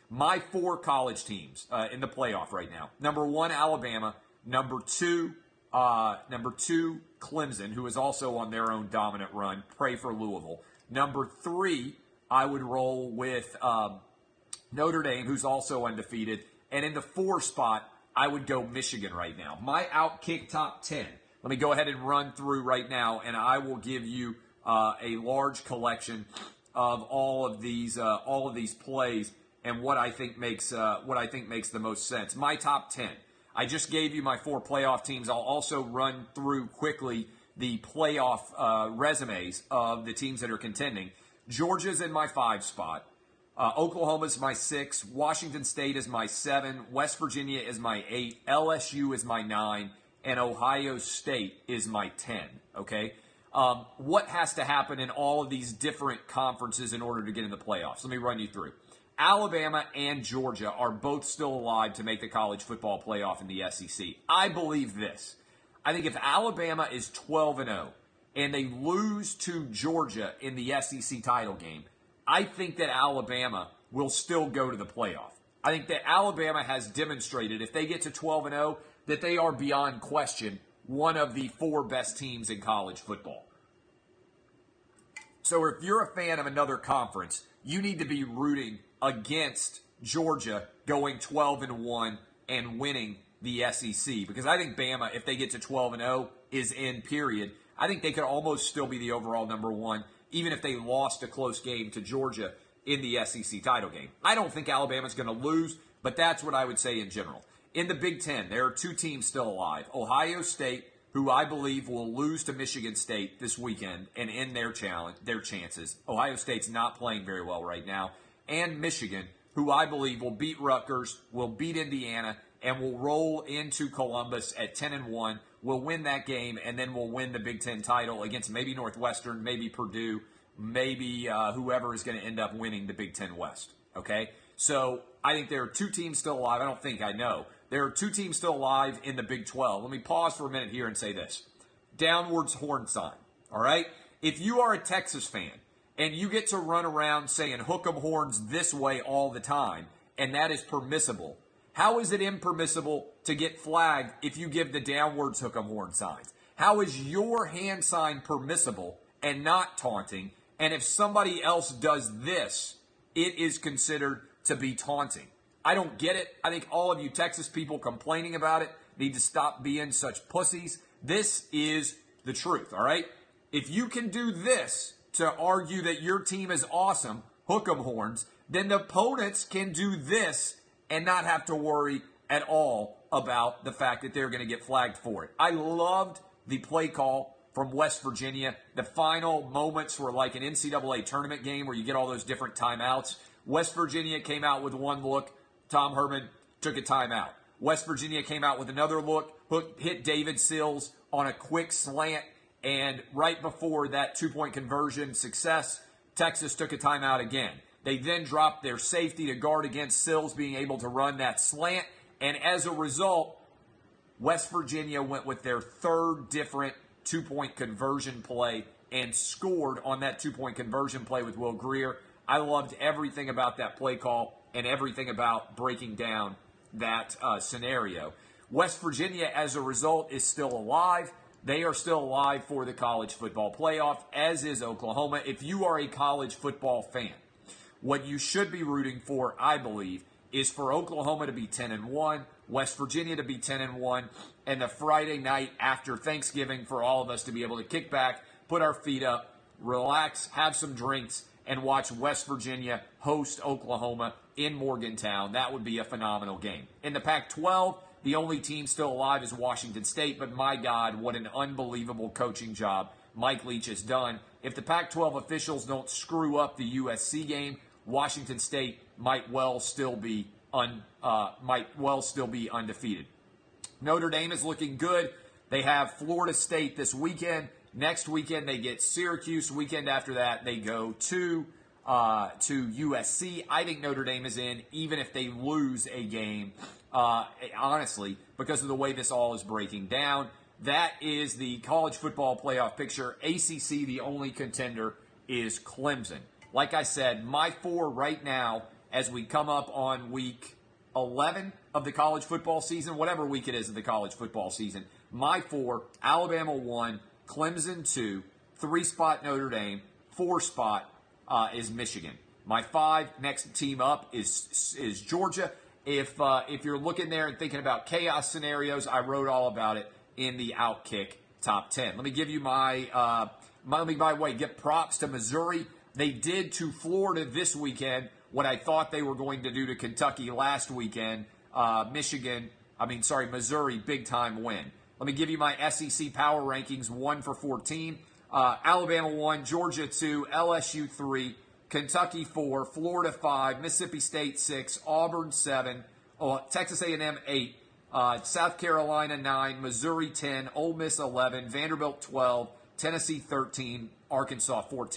My 4 college teams in the playoff right now. Number 1, Alabama. Number 2, Clemson, who is also on their own dominant run. Pray for Louisville. Number 3, I would roll with Notre Dame, who's also undefeated. And in the 4 spot, I would go Michigan right now. My Outkick top 10. Let me go ahead and run through right now, and I will give you a large collection of all of these plays and what I think makes the most sense. My top 10. I just gave you my 4 playoff teams. I'll also run through quickly the playoff resumes of the teams that are contending. Georgia's in my 5 spot. Oklahoma's my 6. Washington State is my 7. West Virginia is my 8. LSU is my 9. And Ohio State is my 10. Okay? What has to happen in all of these different conferences in order to get in the playoffs? Let me run you through. Alabama and Georgia are both still alive to make the college football playoff in the SEC. I believe this. I think if Alabama is 12-0 and they lose to Georgia in the SEC title game, I think that Alabama will still go to the playoff. I think that Alabama has demonstrated if they get to 12-0 that they are beyond question one of the 4 best teams in college football. So if you're a fan of another conference, you need to be rooting against Georgia going 12-1 and winning the SEC. Because I think Bama, if they get to 12-0, is in, period. I think they could almost still be the overall number 1, even if they lost a close game to Georgia in the SEC title game. I don't think Alabama's going to lose, but that's what I would say in general. In the Big Ten, there are 2 teams still alive. Ohio State, who I believe will lose to Michigan State this weekend and end their chances. Ohio State's not playing very well right now. And Michigan, who I believe will beat Rutgers, will beat Indiana, and will roll into Columbus at 10-1. Will win that game, and then will win the Big Ten title against maybe Northwestern, maybe Purdue, maybe whoever is going to end up winning the Big Ten West. Okay? So I think there are 2 teams still alive. I know. There are 2 teams still alive in the Big 12. Let me pause for a minute here and say this. Downwards horn sign. All right? If you are a Texas fan and you get to run around saying hook 'em horns this way all the time, and that is permissible, how is it impermissible to get flagged if you give the downwards hook 'em horn signs? How is your hand sign permissible and not taunting? And if somebody else does this, it is considered to be taunting. I don't get it. I think all of you Texas people complaining about it need to stop being such pussies. This is the truth, all right? If you can do this to argue that your team is awesome, hook 'em horns, then the opponents can do this and not have to worry at all about the fact that they're going to get flagged for it. I loved the play call from West Virginia. The final moments were like an NCAA tournament game where you get all those different timeouts. West Virginia came out with one look. Tom Herman took a timeout. West Virginia came out with another look, hit David Sills on a quick slant, and right before that 2-point conversion success, Texas took a timeout again. They then dropped their safety to guard against Sills being able to run that slant, and as a result, West Virginia went with their 3rd different 2-point conversion play and scored on that 2-point conversion play with Will Grier. I loved everything about that play call and everything about breaking down that scenario. West Virginia, as a result, is still alive. They are still alive for the college football playoff, as is Oklahoma. If you are a college football fan, what you should be rooting for, I believe, is for Oklahoma to be 10-1, West Virginia to be 10-1, and the Friday night after Thanksgiving for all of us to be able to kick back, put our feet up, relax, have some drinks, and watch West Virginia host Oklahoma in Morgantown. That would be a phenomenal game. In the Pac-12, the only team still alive is Washington State, but my God, what an unbelievable coaching job Mike Leach has done. If the Pac-12 officials don't screw up the USC game, Washington State might well still be undefeated. Notre Dame is looking good. They have Florida State this weekend. Next weekend, they get Syracuse. Weekend after that, they go to USC. I think Notre Dame is in, even if they lose a game, honestly, because of the way this all is breaking down. That is the college football playoff picture. ACC, the only contender, is Clemson. Like I said, my 4 right now as we come up on week 11 of the college football season, whatever week it is of the college football season. My 4, Alabama 1, Clemson 2, 3-spot Notre Dame, 4-spot is Michigan. My 5, next team up is Georgia. If you're looking there and thinking about chaos scenarios, I wrote all about it in the Outkick top 10. Let me give you by the way, give props to Missouri. They did to Florida this weekend what I thought they were going to do to Kentucky last weekend. Missouri, big-time win. Let me give you my SEC power rankings, 1 for 14. Alabama 1, Georgia 2, LSU 3, Kentucky 4, Florida 5, Mississippi State 6, Auburn 7, Texas A&M 8, South Carolina 9, Missouri 10, Ole Miss 11, Vanderbilt 12, Tennessee 13, Arkansas 14.